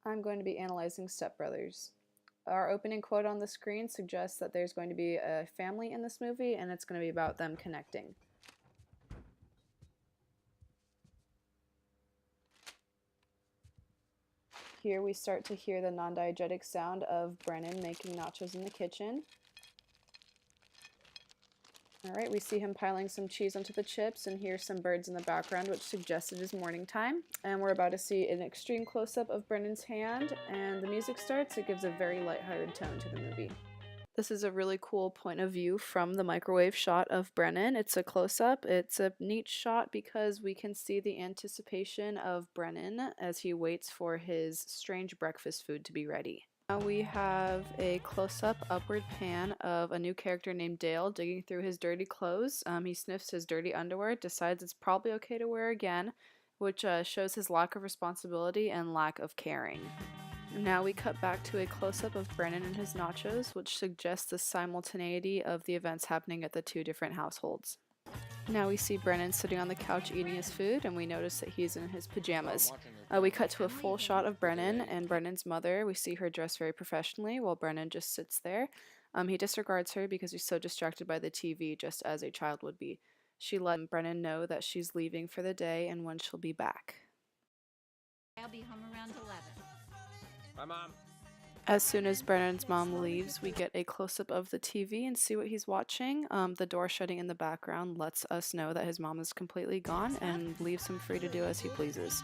I'm going to be analyzing Step Brothers. Our opening quote on the screen suggests that there's going to be a family in this movie and it's going to be about them connecting. Here we start to hear the non-diegetic sound of Brennan making nachos in the kitchen. Alright, we see him piling some cheese onto the chips and hear some birds in the background, which suggests it is morning time. And we're about to see an extreme close-up of Brennan's hand, and the music starts. It gives a very lighthearted tone to the movie. This is a really cool point of view from the microwave shot of Brennan. It's a close-up. It's a neat shot because we can see the anticipation of Brennan as he waits for his strange breakfast food to be ready. Now we have a close-up upward pan of a new character named Dale digging through his dirty clothes. He sniffs his dirty underwear, decides it's probably okay to wear again, which shows his lack of responsibility and lack of caring. Now we cut back to a close-up of Brennan and his nachos, which suggests the simultaneity of the events happening at the two different households. Now we see Brennan sitting on the couch eating his food, and we notice that he's in his pajamas. We cut to a full shot of Brennan and Brennan's mother. We see her dressed very professionally while Brennan just sits there. He disregards her because he's so distracted by the TV, just as a child would be. She let Brennan know that she's leaving for the day and when she'll be back. I'll be home around 11. Bye, Mom. As soon as Brennan's mom leaves, we get a close-up of the TV and see what he's watching. The door shutting in the background lets us know that his mom is completely gone and leaves him free to do as he pleases.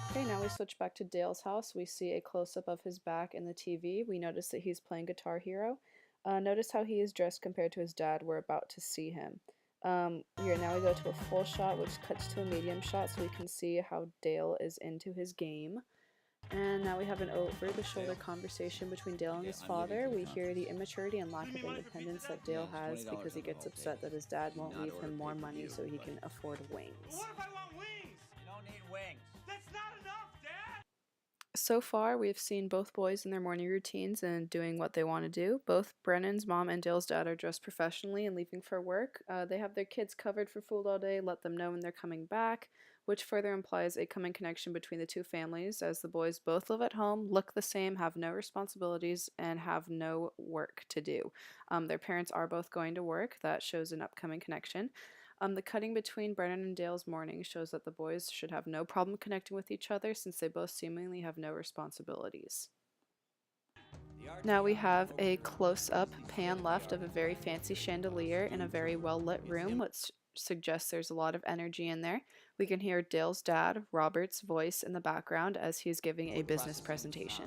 Okay, now we switch back to Dale's house. We see a close-up of his back in the TV. We notice that he's playing Guitar Hero. Notice how he is dressed compared to his dad. We're about to see him. Here, now we go to a full shot, which cuts to a medium shot so we can see how Dale is into his game. And now we have an over-the-shoulder conversation between Dale and his father. We hear the immaturity and lack of independence that Dale has because he gets upset that his dad won't leave him more money so he can afford wings. What if I want wings? You don't need wings. That's not enough, Dad! So far, we've seen both boys in their morning routines and doing what they want to do. Both Brennan's mom and Dale's dad are dressed professionally and leaving for work. They have their kids covered for food all day, let them know when they're coming back, which further implies a coming connection between the two families, as the boys both live at home, look the same, have no responsibilities, and have no work to do. Their parents are both going to work. That shows an upcoming connection. The cutting between Brennan and Dale's morning shows that the boys should have no problem connecting with each other since they both seemingly have no responsibilities. Now we have a close-up pan left of a very fancy chandelier in a very well-lit room, which suggests there's a lot of energy in there. We can hear Dale's dad, Robert's voice in the background as he's giving a business presentation.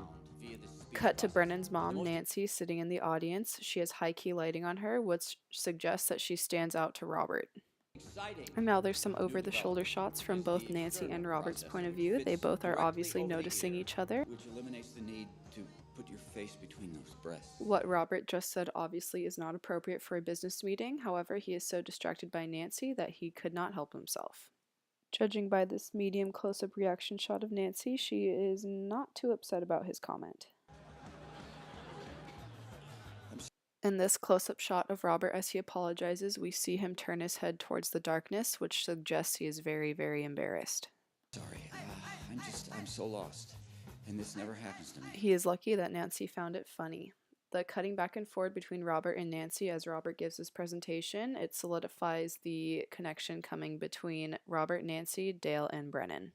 Cut to Brennan's mom, Nancy, sitting in the audience. She has high-key lighting on her, which suggests that she stands out to Robert. And now there's some over-the-shoulder shots from both Nancy and Robert's point of view. They both are obviously noticing each other. Which eliminates the need to put your face between those breasts. What Robert just said obviously is not appropriate for a business meeting. However, he is so distracted by Nancy that he could not help himself. Judging by this medium close-up reaction shot of Nancy, she is not too upset about his comment. In this close-up shot of Robert as he apologizes, we see him turn his head towards the darkness, which suggests he is very, very embarrassed. Sorry, I'm so lost, and this never happens to me. He is lucky that Nancy found it funny. The cutting back and forth between Robert and Nancy as Robert gives his presentation, it solidifies the connection coming between Robert, Nancy, Dale, and Brennan.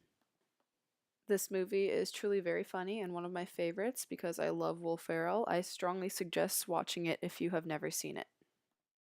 This movie is truly very funny and one of my favorites because I love Will Ferrell. I strongly suggest watching it if you have never seen it.